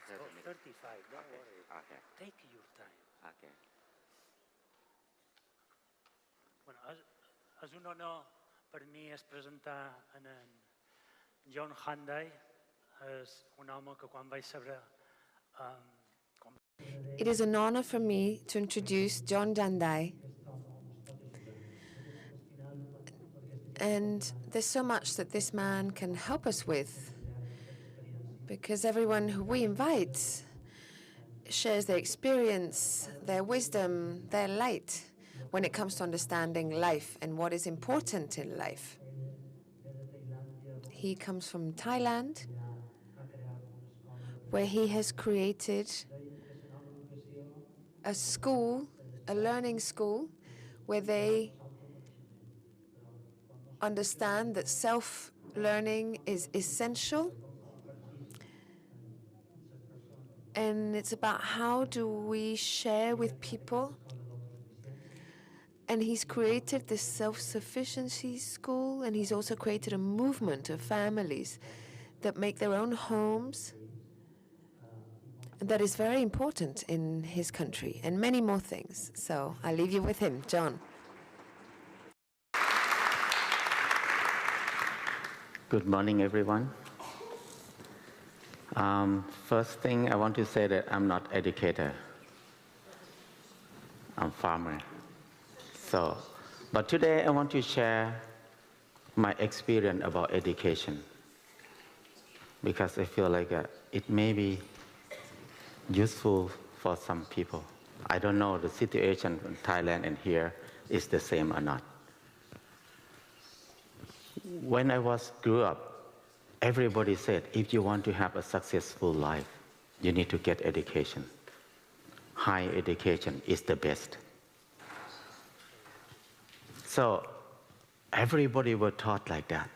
30 minutes. 35, don't worry. Okay. Take your time. Okay. Bueno, és un honor per mi es presentar en John Jandai. És un home que quan vaig saber... It is an honor for me to introduce John Jandai. And there's so much that this man can help us with, because everyone who we invite shares their experience, their wisdom, their light when it comes to understanding life and what is important in life. He comes from Thailand, where he has created a school, a learning school, where they understand that self-learning is essential. And it's about how do we share with people. And he's created this self-sufficiency school, and he's also created a movement of families that make their own homes. And that is very important in his country, and many more things. So I'll leave you with him, John. Good morning, everyone. First thing I want to say that I'm not educator. I'm farmer. But today I want to share my experience about education, because I feel like it may be useful for some people. I don't know the situation in Thailand and here is the same or not. When I grew up, everybody said, if you want to have a successful life, you need to get education. High education is the best. So everybody was taught like that.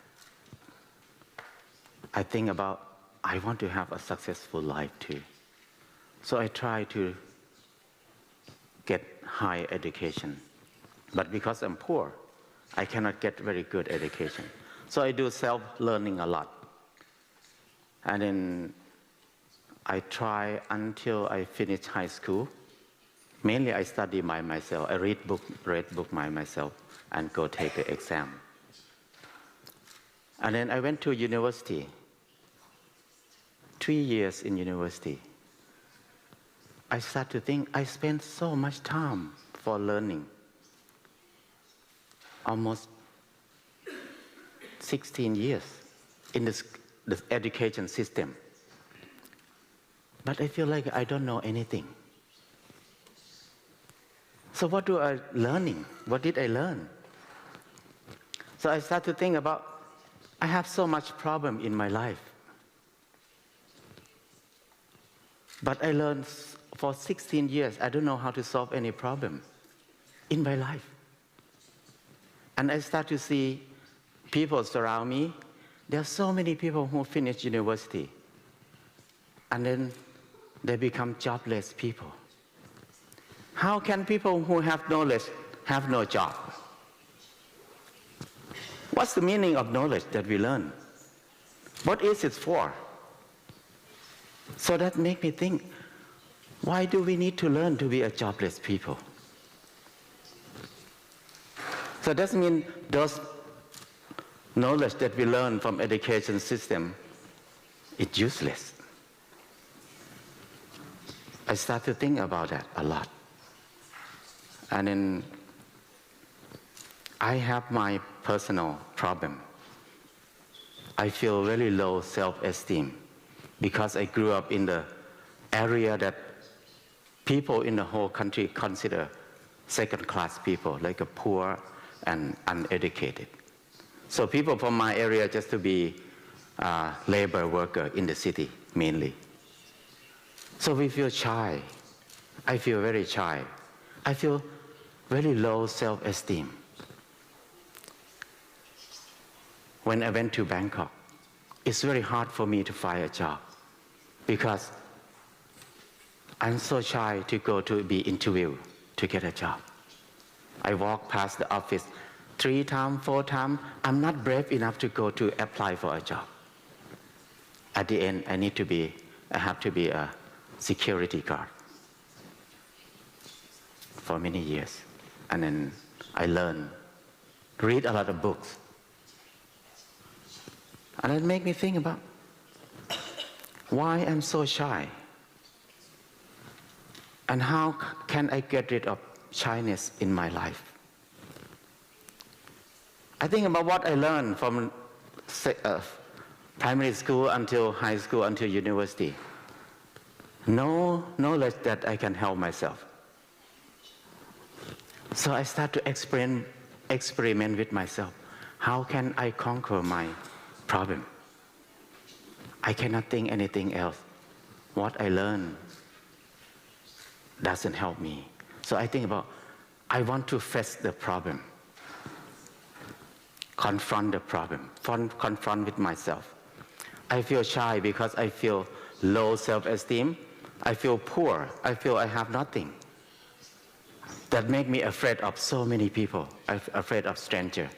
I think about, I want to have a successful life too. So I try to get high education. But because I'm poor, I cannot get very good education. So I do self-learning a lot. And then I try until I finish high school. Mainly I study by myself. I read book by myself and go take the exam. And then I went to university. 3 years in university. I start to think I spent so much time for learning. Almost 16 years in this education system. But I feel like I don't know anything. So what do I learning? What did I learn? So I start to think about, I have so much problem in my life. But I learned for 16 years, I don't know how to solve any problem in my life. And I start to see people surround me. There are so many people who finish university, and then they become jobless people. How can people who have knowledge have no job? What's the meaning of knowledge that we learn? What is it for? So that makes me think, why do we need to learn to be a jobless people? So that means those knowledge that we learn from education system is useless. I start to think about that a lot. And then I have my personal problem. I feel very low self-esteem because I grew up in the area that people in the whole country consider second-class people, like a poor and uneducated. So people from my area just to be labor worker in the city, mainly. So we feel shy. I feel very shy. I feel very low self-esteem. When I went to Bangkok, it's very hard for me to find a job because I'm so shy to go to be interviewed to get a job. I walk past the office 3 times, 4 times. I'm not brave enough to go to apply for a job. At the end, I have to be a security guard for many years. And then I learned, read a lot of books. And it made me think about why I'm so shy. And how can I get rid of shyness in my life? I think about what I learned from primary school until high school until university. No knowledge that I can help myself. So I start to experiment with myself. How can I conquer my problem? I cannot think anything else. What I learn doesn't help me. So I think about, I want to face the problem. Confront the problem. Confront with myself. I feel shy because I feel low self-esteem. I feel poor. I feel I have nothing. That make me afraid of so many people. I'm afraid of strangers.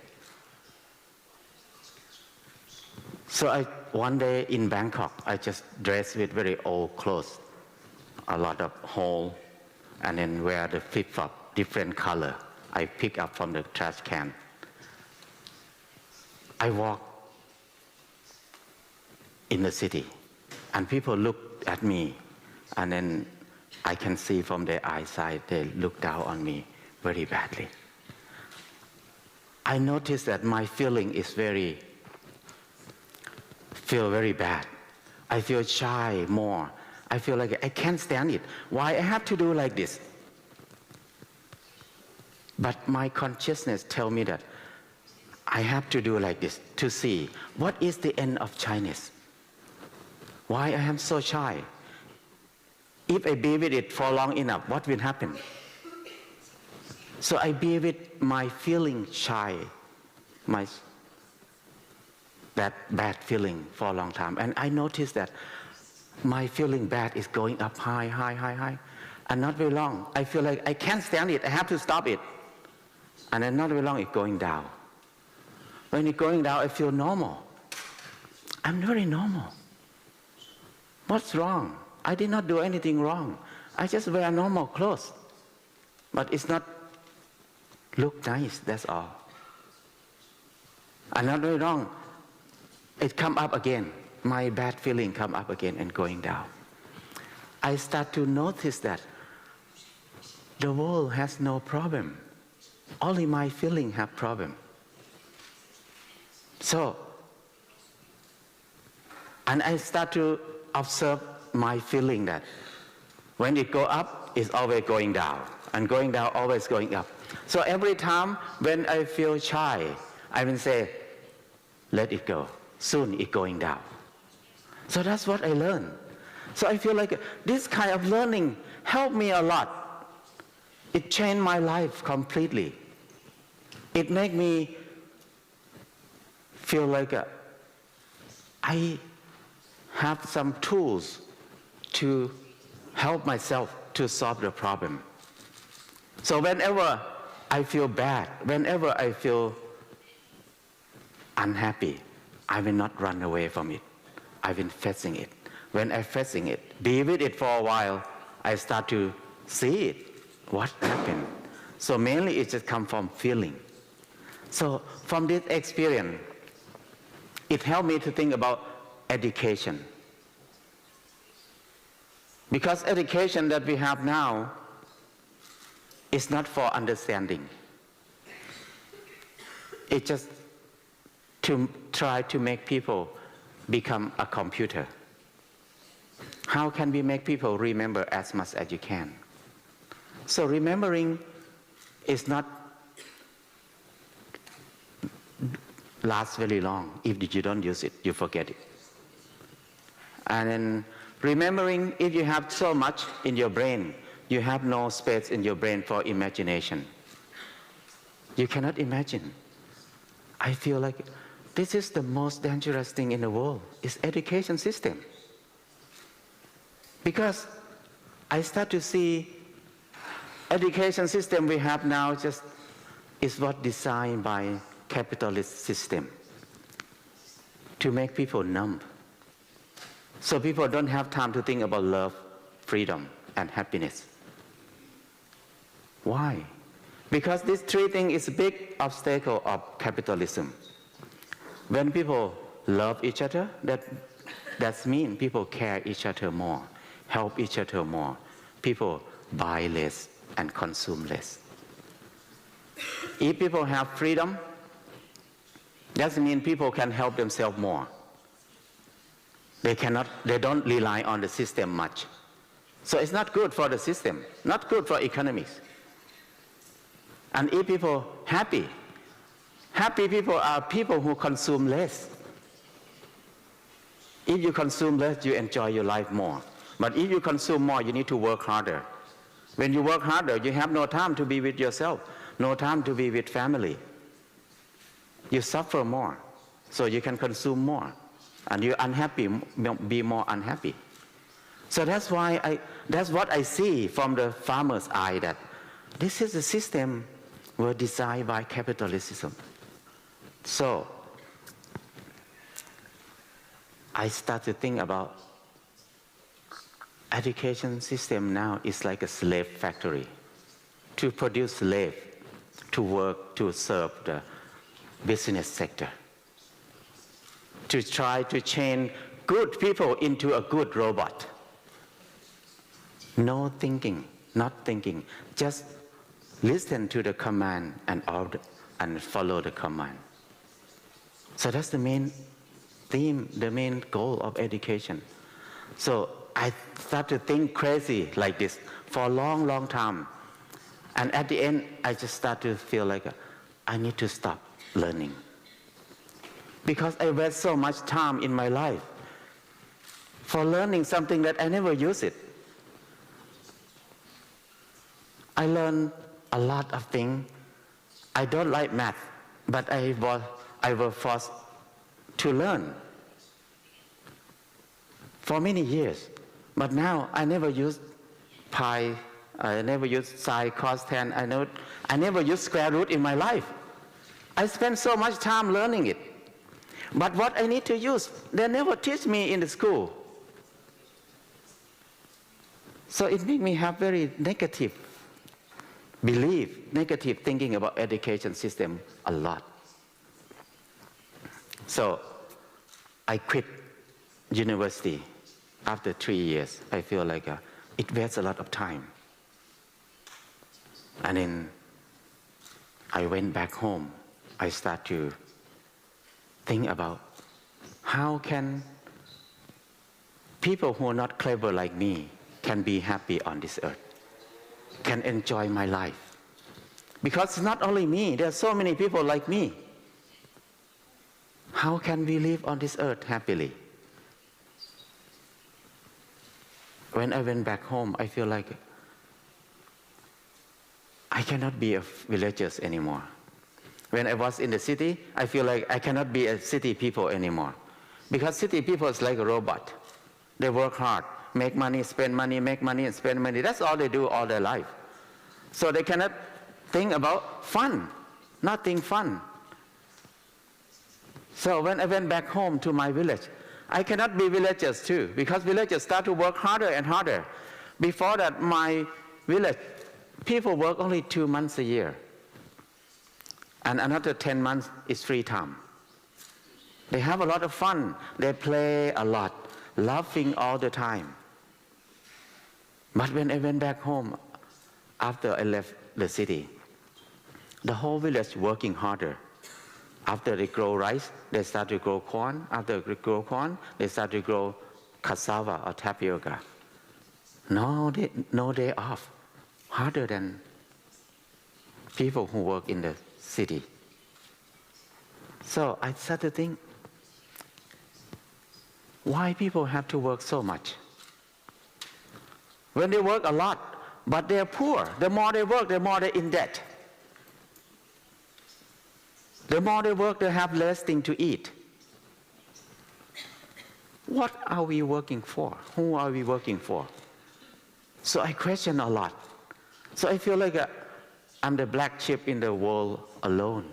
So one day in Bangkok, I just dressed with very old clothes, a lot of hole, and then wear the flip-flop, different color. I pick up from the trash can. I walk in the city, and people look at me, and then I can see from their eyesight, they look down on me very badly. I notice that my feeling is feel very bad. I feel shy more. I feel like I can't stand it. Why I have to do like this? But my consciousness tell me that I have to do like this to see what is the end of shyness. Why I am so shy? If I be with it for long enough, what will happen? So I be with my feeling shy, that bad feeling for a long time. And I noticed that my feeling bad is going up high, high, high, high. And not very long, I feel like I can't stand it, I have to stop it. And then not very long, it's going down. When it's going down, I feel normal. I'm very normal. What's wrong? I did not do anything wrong. I just wear normal clothes. But it's not look nice, that's all. And not very wrong, it come up again. My bad feeling come up again and going down. I start to notice that the world has no problem. Only my feeling have problem. So, and I start to observe my feeling that when it go up, it's always going down. And going down, always going up. So every time when I feel shy, I will say, let it go. Soon it's going down. So that's what I learned. So I feel like this kind of learning helped me a lot. It changed my life completely. It made me feel like I have some tools to help myself to solve the problem. So whenever I feel bad, whenever I feel unhappy, I will not run away from it. I will facing it. When I'm facing it, be with it for a while, I start to see it. What happened? So mainly it just comes from feeling. So from this experience, it helped me to think about education. Because education that we have now is not for understanding. It's just to try to make people become a computer. How can we make people remember as much as you can? So remembering is not last very long. If you don't use it, you forget it. And then remembering, if you have so much in your brain, you have no space in your brain for imagination. You cannot imagine. I feel like this is the most dangerous thing in the world, is education system. Because I start to see education system we have now just is what designed by capitalist system to make people numb. So people don't have time to think about love, freedom, and happiness. Why? Because these three things is a big obstacle of capitalism. When people love each other, that means people care each other more, help each other more. People buy less and consume less. If people have freedom, that means people can help themselves more. They don't rely on the system much. So it's not good for the system, not good for economics. And if people happy people are people who consume less. If you consume less, you enjoy your life more. But if you consume more, you need to work harder. When you work harder, you have no time to be with yourself, no time to be with family. You suffer more, so you can consume more. And you're unhappy, be more unhappy. So that's what I see from the farmer's eye, that this is a system were designed by capitalism. So I start to think about education system now is like a slave factory to produce slaves to work to serve the business sector, to try to change good people into a good robot. No thinking, not thinking, just listen to the command and order and follow the command. So that's the main theme, the main goal of education. So I start to think crazy like this for a long, long time. And at the end, I just start to feel like I need to stop learning. Because I waste so much time in my life for learning something that I never use it. I learned a lot of things. I don't like math, but I was forced to learn for many years. But now I never use pi, I never use sine, cos, tan, I never use square root in my life. I spend so much time learning it. But what I need to use, they never teach me in the school. So it makes me have very negative belief, negative thinking about education system a lot. So I quit university after 3 years. I feel like it wastes a lot of time. And then I went back home. I start to think about how can people who are not clever like me can be happy on this earth, can enjoy my life. Because it's not only me, there are so many people like me. How can we live on this earth happily? When I went back home, I feel like I cannot be a villager anymore. When I was in the city, I feel like I cannot be a city people anymore. Because city people is like a robot. They work hard, make money, spend money, make money and spend money. That's all they do all their life. So they cannot think about fun, nothing fun. So when I went back home to my village, I cannot be villagers too, because villagers start to work harder and harder. Before that, my village, people work only 2 months a year. And another 10 months is free time. They have a lot of fun. They play a lot, laughing all the time. But when I went back home, after I left the city, the whole village working harder. After they grow rice, they start to grow corn. After they grow corn, they start to grow cassava or tapioca. No day off. Harder than people who work in the city. So I started to think, why people have to work so much? When they work a lot, but they're poor. The more they work, the more they're in debt. The more they work, they have less thing to eat. What are we working for? Who are we working for? So I question a lot. So I feel like I'm the black sheep in the world alone.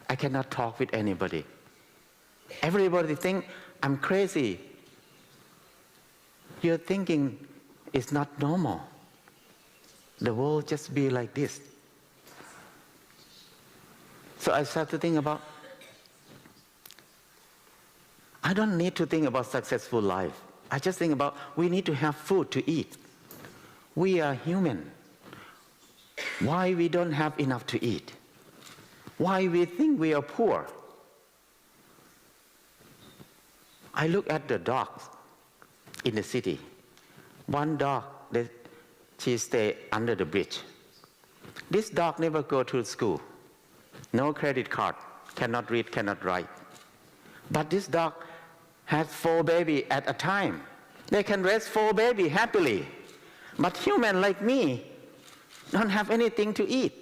I cannot talk with anybody. Everybody think I'm crazy. You're thinking is not normal. The world just be like this. So I started to think about, I don't need to think about successful life. I just think about, we need to have food to eat. We are human. Why we don't have enough to eat? Why we think we are poor? I look at the dogs in the city. One dog, she stay under the bridge. This dog never go to school. No credit card, cannot read, cannot write. But this dog has 4 babies at a time. They can raise 4 babies happily. But human like me don't have anything to eat.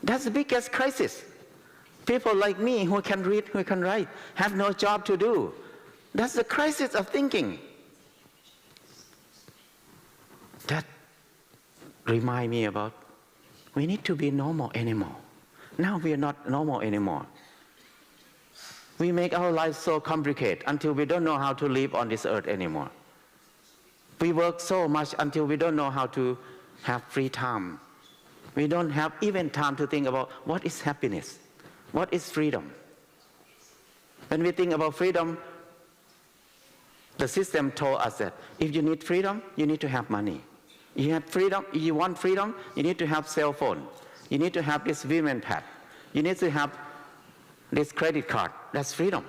That's the biggest crisis. People like me who can read, who can write, have no job to do. That's the crisis of thinking. That reminds me about, we need to be normal anymore. Now we are not normal anymore. We make our lives so complicated until we don't know how to live on this earth anymore. We work so much until we don't know how to have free time. We don't have even time to think about what is happiness, what is freedom. When we think about freedom, the system told us that if you need freedom, you need to have money. You have freedom, if you want freedom, you need to have cell phone. You need to have this women pad. You need to have this credit card. That's freedom.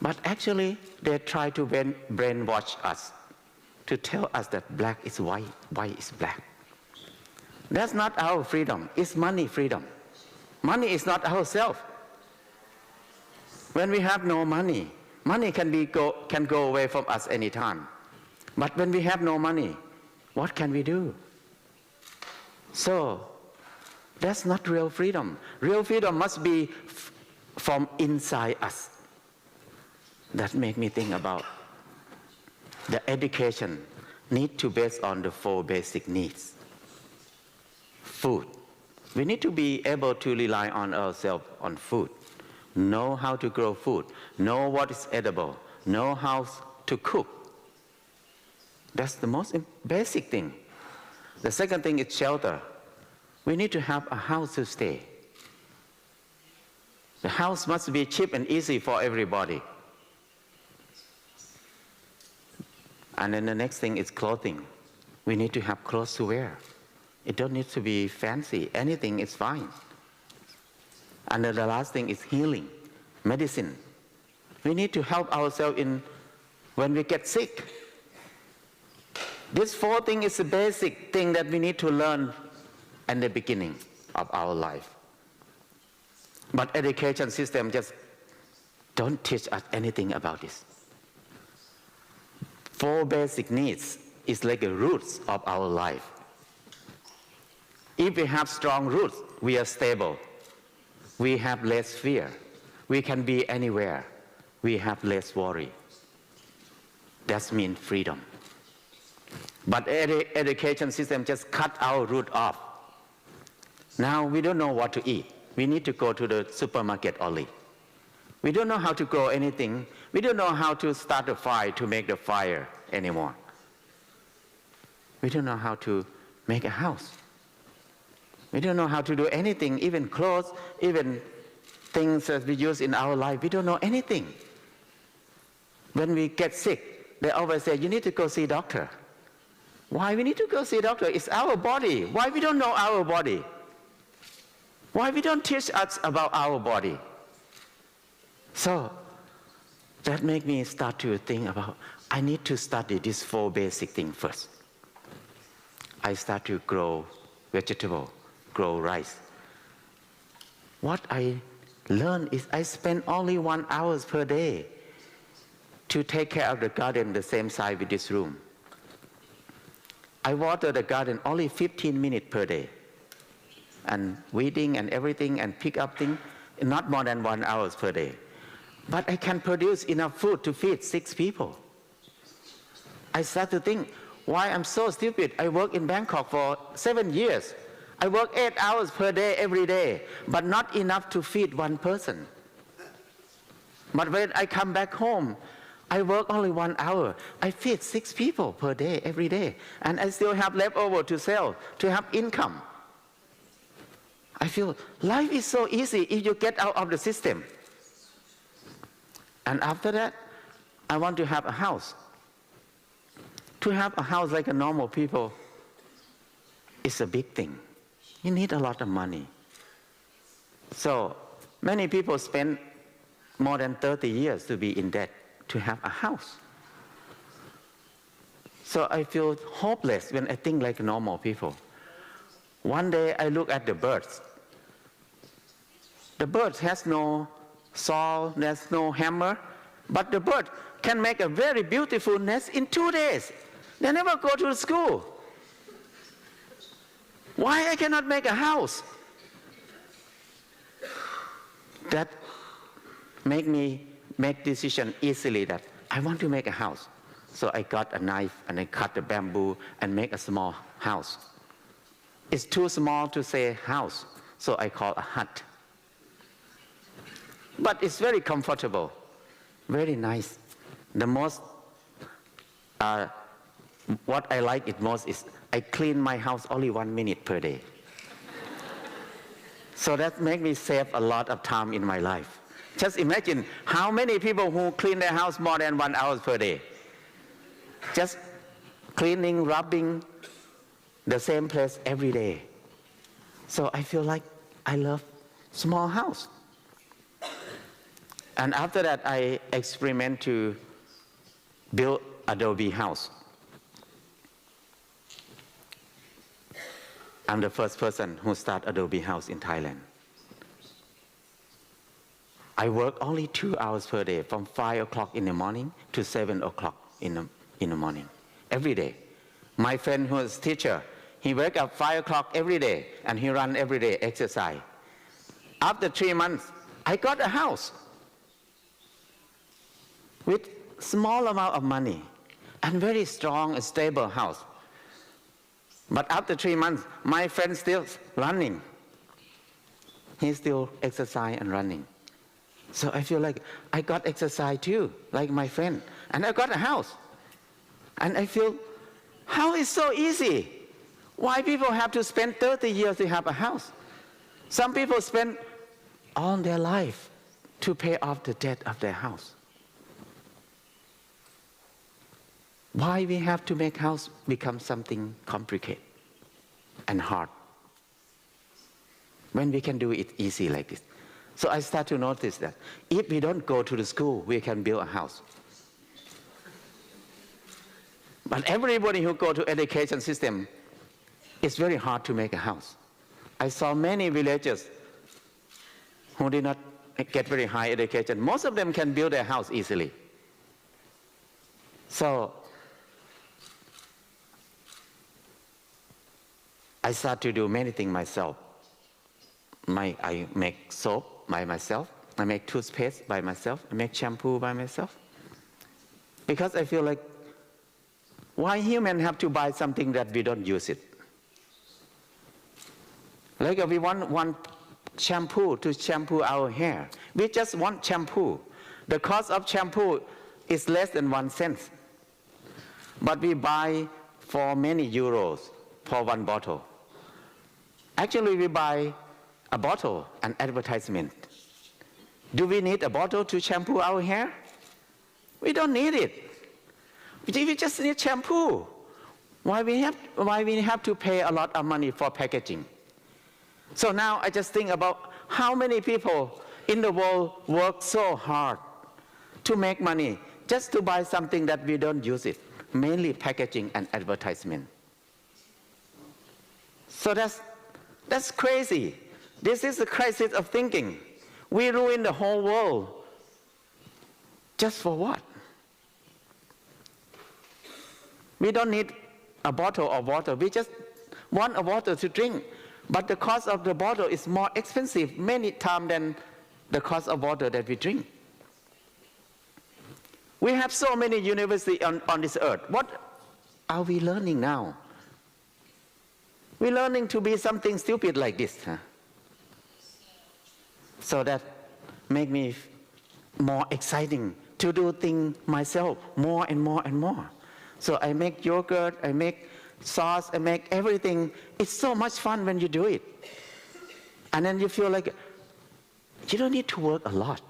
But actually, they try to brainwash us to tell us that black is white, white is black. That's not our freedom. It's money freedom. Money is not ourself. When we have no money, money can go away from us anytime. But when we have no money, what can we do? So, that's not real freedom. Real freedom must be from inside us. That make me think about the education need to base on the 4 basic needs. Food. We need to be able to rely on ourselves on food. Know how to grow food. Know what is edible. Know how to cook. That's the most basic thing. The second thing is shelter. We need to have a house to stay. The house must be cheap and easy for everybody. And then the next thing is clothing. We need to have clothes to wear. It don't need to be fancy. Anything is fine. And then the last thing is healing, medicine. We need to help ourselves when we get sick. This 4 thing is the basic thing that we need to learn in the beginning of our life. But education system just don't teach us anything about this. 4 basic needs is like the roots of our life. If we have strong roots, we are stable. We have less fear. We can be anywhere. We have less worry. That means freedom. But education system just cut our root off. Now we don't know what to eat. We need to go to the supermarket only. We don't know how to grow anything. We don't know how to start a fire to make the fire anymore. We don't know how to make a house. We don't know how to do anything, even clothes, even things that we use in our life. We don't know anything. When we get sick, they always say, you need to go see a doctor. Why we need to go see a doctor? It's our body. Why we don't know our body? Why we don't teach us about our body? So that made me start to think about, I need to study these 4 basic things first. I start to grow vegetable, grow rice. What I learned is I spend only 1 hour per day to take care of the garden the same size with this room. I water the garden only 15 minutes per day. And weeding and everything and pick up things, not more than 1 hour per day. But I can produce enough food to feed 6 people. I start to think, why I'm so stupid. I work in Bangkok for 7 years. I work 8 hours per day every day, but not enough to feed 1 person. But when I come back home, I work only 1 hour. I feed 6 people per day, every day. And I still have leftover to sell, to have income. I feel life is so easy if you get out of the system. And after that, I want to have a house. To have a house like a normal people is a big thing. You need a lot of money. So many people spend more than 30 years to be in debt to have a house. So I feel hopeless when I think like normal people. One day I look at the birds. The bird has no saw, there's no hammer, but the bird can make a very beautiful nest in 2 days. They never go to school. Why I cannot make a house? That make me make decision easily that I want to make a house. So I got a knife and I cut the bamboo and make a small house. It's too small to say house, so I call a hut. But it's very comfortable, very nice. The most, what I like it most is I clean my house only 1 minute per day. So that makes me save a lot of time in my life. Just imagine how many people who clean their house more than 1 hour per day. Just cleaning, rubbing the same place every day. So I feel like I love small house. And after that, I experiment to build adobe house. I'm the first person who started adobe house in Thailand. I work only 2 hours per day, from 5 o'clock in the morning to 7 o'clock in the morning, every day. My friend who is teacher, he wake up 5 o'clock every day, and he run every day, exercise. After 3 months, I got a house with small amount of money and very strong and stable house. But after 3 months, my friend still running. He still exercise and running. So I feel like I got exercise too, like my friend. And I got a house. And I feel, how is so easy? Why people have to spend 30 years to have a house? Some people spend all their life to pay off the debt of their house. Why we have to make house become something complicated and hard when we can do it easy like this? So I start to notice that if we don't go to the school, we can build a house. But everybody who go to education system, it's very hard to make a house. I saw many villagers who did not get very high education. Most of them can build their house easily. So I start to do many things myself. I make soap by myself. I make toothpaste by myself. I make shampoo by myself. Because I feel like, why humans have to buy something that we don't use it? Like if we want one shampoo to shampoo our hair, we just want shampoo. The cost of shampoo is less than 1 cent. But we buy for many euros for 1 bottle. Actually, we buy a bottle, an advertisement. Do we need a bottle to shampoo our hair? We don't need it. We just need shampoo. Why we have to pay a lot of money for packaging? So now I just think about how many people in the world work so hard to make money just to buy something that we don't use it, mainly packaging and advertisement. So that's crazy. This is the crisis of thinking. We ruin the whole world. Just for what? We don't need a bottle of water. We just want a water to drink. But the cost of the bottle is more expensive many times than the cost of water that we drink. We have so many universities on this earth. What are we learning now? We're learning to be something stupid like this. Huh? So that make me more exciting to do things myself more and more and more. So I make yogurt, I make sauce, I make everything. It's so much fun when you do it. And then you feel like you don't need to work a lot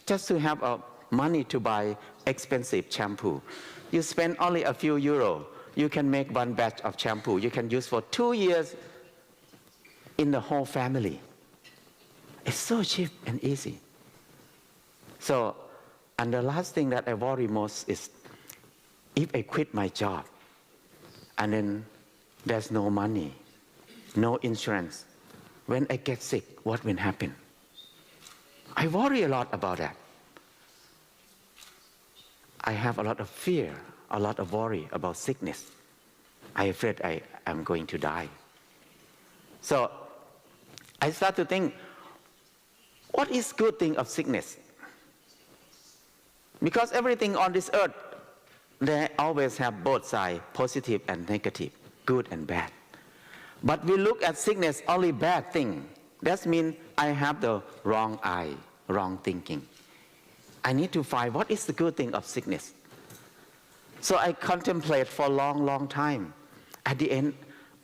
just to have money to buy expensive shampoo. You spend only a few euro, you can make one batch of shampoo. You can use for 2 years in the whole family. It's so cheap and easy. So, and the last thing that I worry most is if I quit my job and then there's no money, no insurance, when I get sick, what will happen? I worry a lot about that. I have a lot of fear, a lot of worry about sickness. I'm afraid I am going to die. So I start to think, what is good thing of sickness? Because everything on this earth, they always have both sides, positive and negative, good and bad. But we look at sickness only bad thing. That means I have the wrong eye, wrong thinking. I need to find what is the good thing of sickness. So I contemplate for a long, long time. At the end,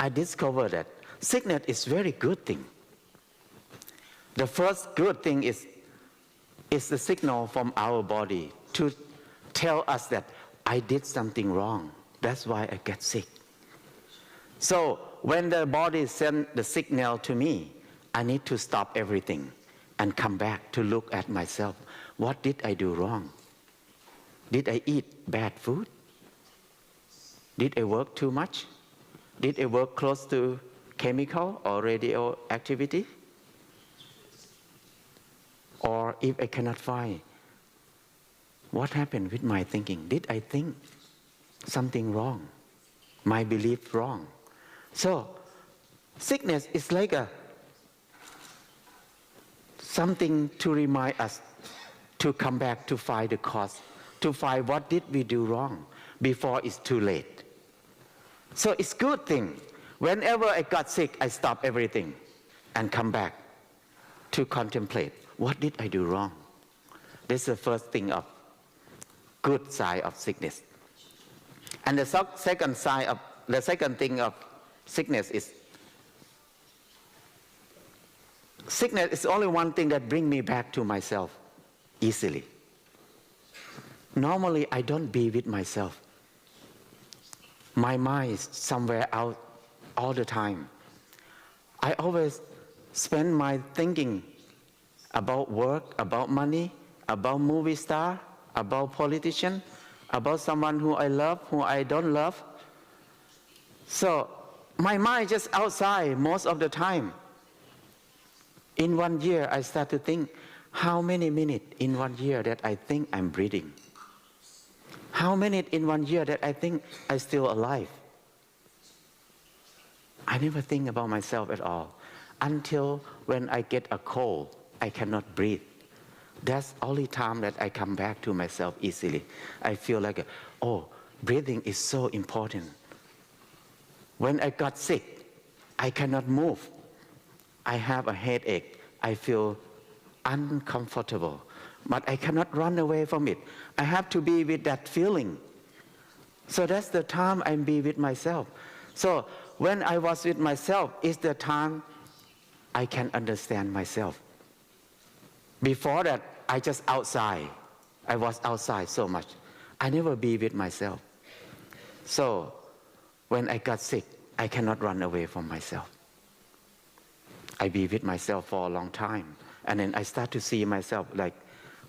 I discovered that sickness is very good thing. The first good thing is the signal from our body to tell us that I did something wrong. That's why I get sick. So when the body sends the signal to me, I need to stop everything and come back to look at myself. What did I do wrong? Did I eat bad food? Did I work too much? Did I work close to chemical or radioactivity? Or if I cannot find, what happened with my thinking? Did I think something wrong? My belief wrong? So, sickness is like something to remind us to come back to find the cause, to find what did we do wrong before it's too late. So it's a good thing. Whenever I got sick, I stop everything and come back to contemplate, what did I do wrong? This is the first thing of good side of sickness. And the second thing of sickness is only one thing that brings me back to myself easily. Normally, I don't be with myself. My mind is somewhere out all the time. I always spend my thinking about work, about money, about movie star, about politician, about someone who I love, who I don't love. So my mind just outside most of the time. In 1 year, I start to think, how many minutes in 1 year that I think I'm breathing? How many in 1 year that I think I'm still alive? I never think about myself at all. Until when I get a cold, I cannot breathe. That's the only time that I come back to myself easily. I feel like, oh, breathing is so important. When I got sick, I cannot move. I have a headache. I feel uncomfortable. But I cannot run away from it. I have to be with that feeling. So that's the time I be with myself. So when I was with myself is the time I can understand myself. Before that, I just outside. I was outside so much. I never be with myself. So when I got sick, I cannot run away from myself. I be with myself for a long time. And then I start to see myself like,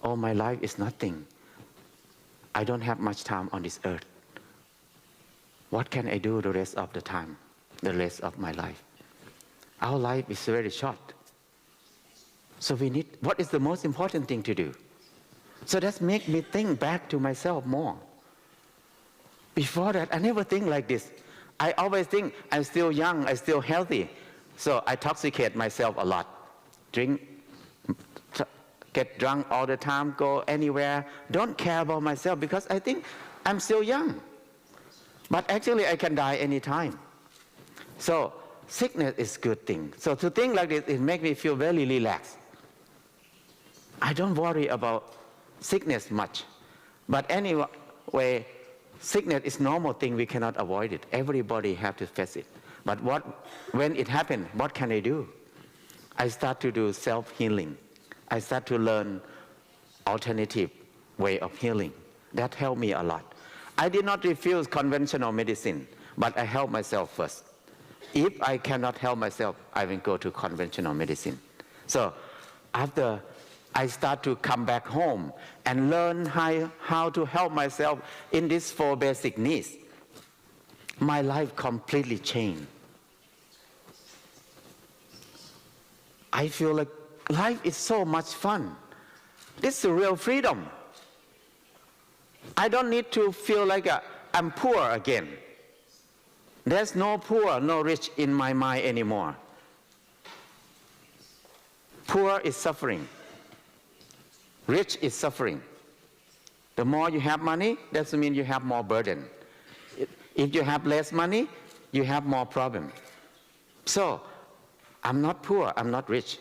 oh, my life is nothing. I don't have much time on this earth. What can I do the rest of the time, the rest of my life? Our life is very short. So what is the most important thing to do? So that makes me think back to myself more. Before that, I never think like this. I always think I'm still young, I'm still healthy. So I toxicate myself a lot. Get drunk all the time, go anywhere, don't care about myself because I think I'm still young. But actually I can die anytime. So sickness is a good thing. So to think like this, it makes me feel very relaxed. I don't worry about sickness much But anyway, sickness is normal thing. We cannot avoid it. Everybody have to face it. But when it happened, what can I do? I start to do self-healing. I start to learn alternative way of healing. That helped me a lot. I did not refuse conventional medicine, but I helped myself first. If I cannot help myself, I will go to conventional medicine. So after I start to come back home and learn how to help myself in these 4 basic needs, my life completely changed. I feel like life is so much fun. This is real freedom. I don't need to feel like I'm poor again. There's no poor, no rich in my mind anymore. Poor is suffering. Rich is suffering. The more you have money, that means you have more burden. If you have less money, you have more problem. So, I'm not poor, I'm not rich.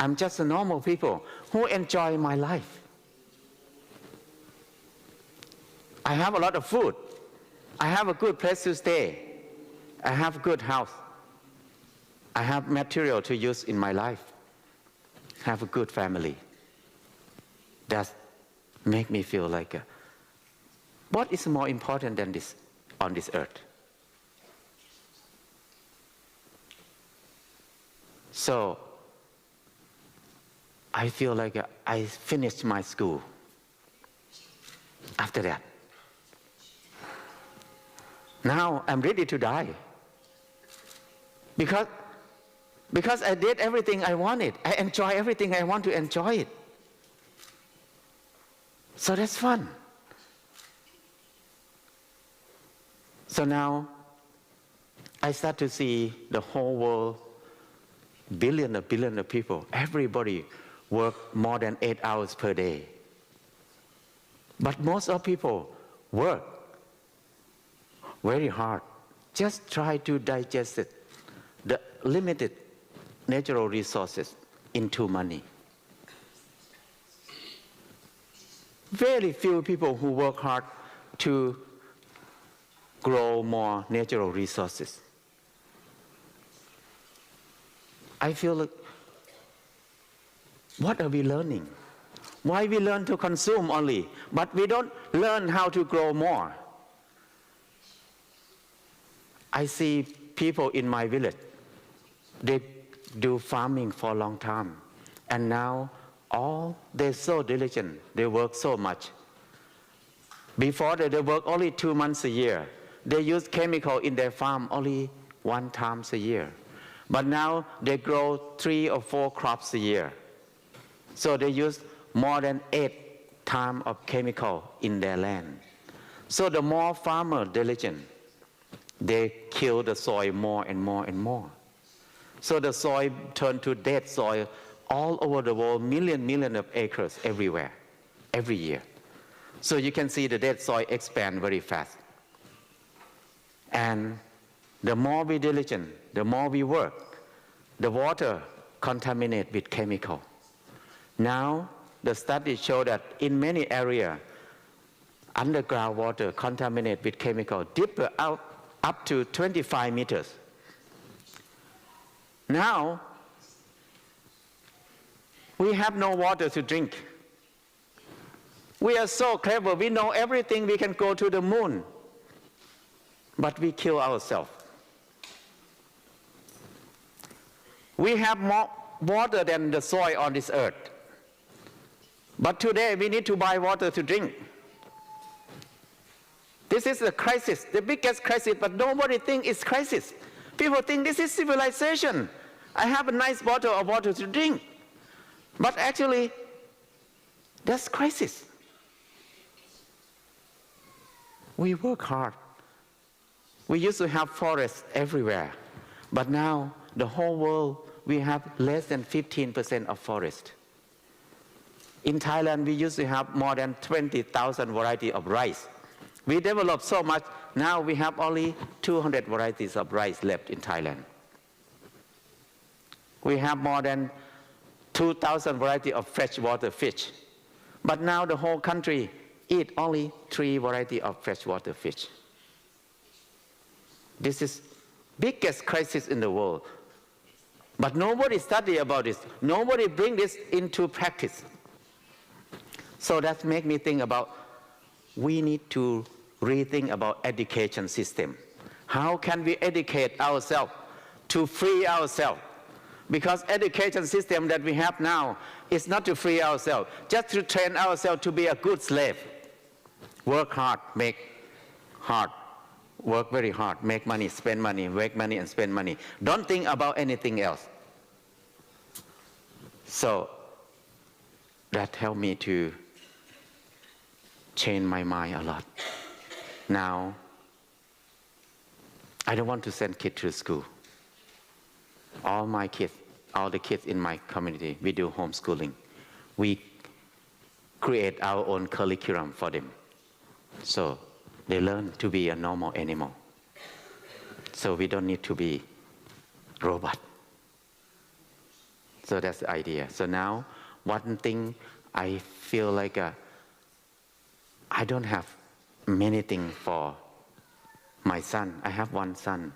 I'm just a normal people who enjoy my life. I have a lot of food. I have a good place to stay. I have a good house. I have material to use in my life. I have a good family. That make me feel like, what is more important than this on this earth? So, I feel like I finished my school after that. Now I'm ready to die. Because I did everything I wanted. I enjoy everything I want to enjoy it. So that's fun. So now I start to see the whole world, billion of people, everybody work more than 8 hours per day. But most of people work very hard. Just try to digest it, the limited natural resources into money. Very few people who work hard to grow more natural resources. I feel like, what are we learning? Why we learn to consume only, but we don't learn how to grow more? I see people in my village, they do farming for a long time, and now they're so diligent, they work so much. Before they work only 2 months a year. They use chemical in their farm only 1 time a year. But now they grow 3 or 4 crops a year. So they use more than 8 times of chemical in their land. So the more farmer diligent, they kill the soil more and more and more. So the soil turned to dead soil all over the world, million of acres everywhere, every year. So you can see the dead soil expand very fast. And the more we diligent, the more we work, the water contaminated with chemical. Now, the studies show that in many areas, underground water contaminated with chemical deeper out up to 25 meters. Now, we have no water to drink. We are so clever, we know everything, we can go to the moon. But we kill ourselves. We have more water than the soil on this earth. But today we need to buy water to drink. This is a crisis, the biggest crisis, but nobody thinks it's crisis. People think this is civilization. I have a nice bottle of water to drink. But actually, that's crisis. We work hard. We used to have forests everywhere. But now, the whole world, we have less than 15% of forest. In Thailand, we used to have more than 20,000 varieties of rice. We developed so much, now we have only 200 varieties of rice left in Thailand. We have more than 2,000 varieties of freshwater fish. But now the whole country eat only 3 varieties of freshwater fish. This is biggest crisis in the world. But nobody study about this. Nobody bring this into practice. So that make me think about we need to rethink about education system. How can we educate ourselves to free ourselves? Because education system that we have now is not to free ourselves, just to train ourselves to be a good slave. Work hard, make hard, work very hard, make money, spend money, make money and spend money. Don't think about anything else. So that helped me to change my mind a lot. Now, I don't want to send kids to school. All my kids, all the kids in my community, we do homeschooling. We create our own curriculum for them. So they learn to be a normal animal. So we don't need to be robot. So that's the idea. So now, one thing I feel like I don't have many things for my son. I have one son.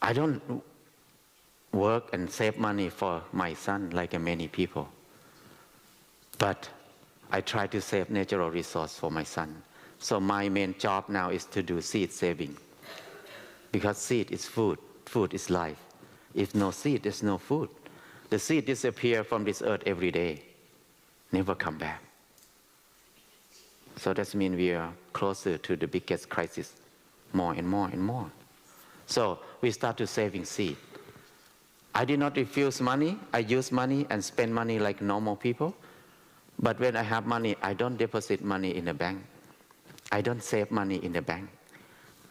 I don't work and save money for my son like many people. But I try to save natural resource for my son. So my main job now is to do seed saving. Because seed is food. Food is life. If no seed, there's no food. The seed disappears from this earth every day. Never come back. So that means we are closer to the biggest crisis, more and more and more. So we start to saving seed. I did not refuse money. I use money and spend money like normal people. But when I have money, I don't deposit money in the bank. I don't save money in the bank.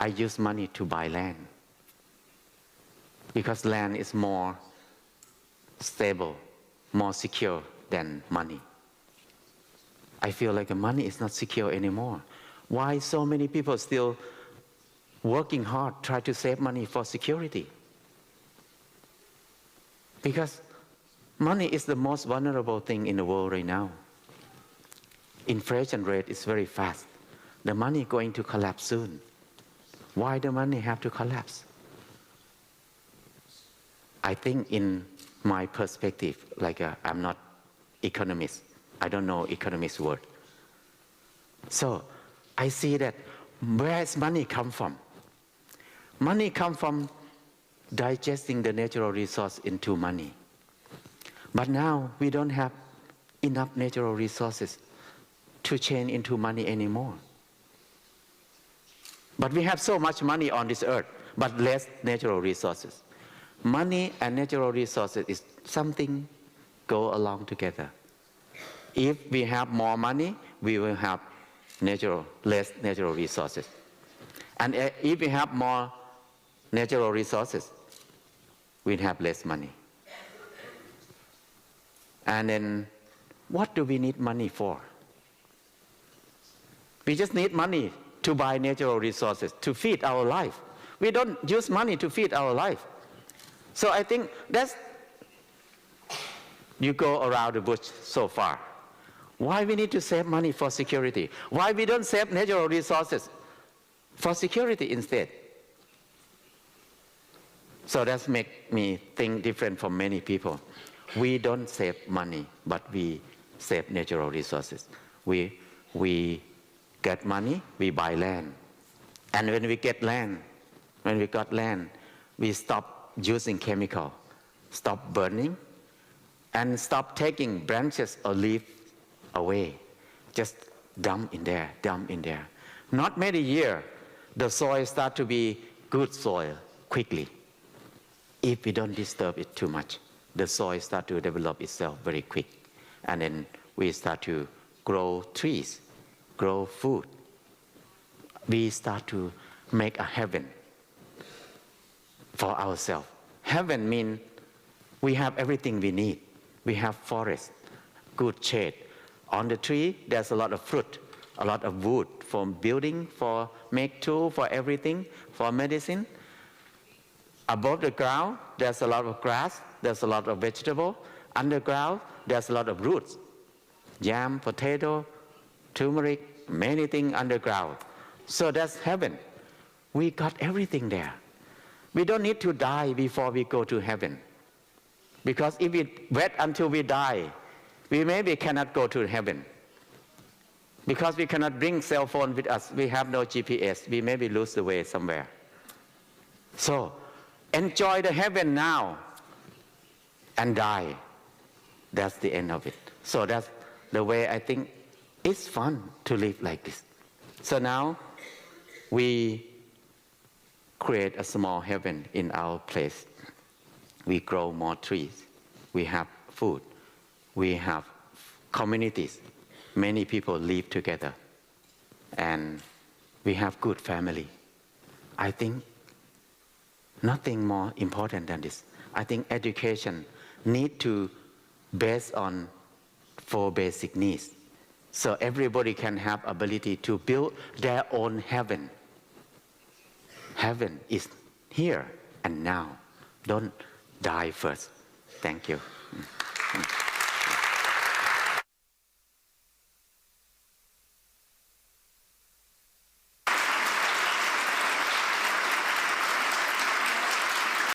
I use money to buy land. Because land is more stable, more secure than money. I feel like money is not secure anymore. Why so many people still working hard, try to save money for security? Because money is the most vulnerable thing in the world right now. Inflation rate is very fast. The money going to collapse soon. Why the money have to collapse? I think in my perspective, like I'm not economist. I don't know economist word. So I see that where does money come from? Money come from digesting the natural resource into money. But now we don't have enough natural resources to change into money anymore. But we have so much money on this earth, but less natural resources. Money and natural resources is something go along together. If we have more money, we will have less natural resources. And if we have more natural resources, we'll have less money. And then, what do we need money for? We just need money to buy natural resources, to feed our life. We don't use money to feed our life. So I think that's, you go around the bush so far. Why we need to save money for security? Why we don't save natural resources for security instead? So that makes me think different from many people. We don't save money, but we save natural resources. We get money, we buy land. And when we get land, when we got land, we stop using chemical, stop burning, and stop taking branches or leaves away. Just dump in there, dump in there. Not many years, the soil start to be good soil quickly. If we don't disturb it too much, the soil start to develop itself very quick. And then we start to grow trees, grow food. We start to make a heaven for ourselves. Heaven means we have everything we need. We have forest, good shade. On the tree, there's a lot of fruit, a lot of wood for building, for make tool, for everything, for medicine. Above the ground, there's a lot of grass, there's a lot of vegetable. Underground, there's a lot of roots. yam, potato, turmeric, many things underground. So that's heaven. We got everything there. We don't need to die before we go to heaven. Because if we wait until we die, we maybe cannot go to heaven. Because we cannot bring cell phone with us, we have no GPS, we maybe lose the way somewhere. So, enjoy the heaven now and die. That's the end of it. So that's the way I think it's fun to live like this. So now we create a small heaven in our place. We grow more trees. We have food. We have communities. Many people live together. And we have good family. I think nothing more important than this. I think education need to base on 4 basic needs. So everybody can have ability to build their own heaven. Heaven is here and now. Don't die first. Thank you.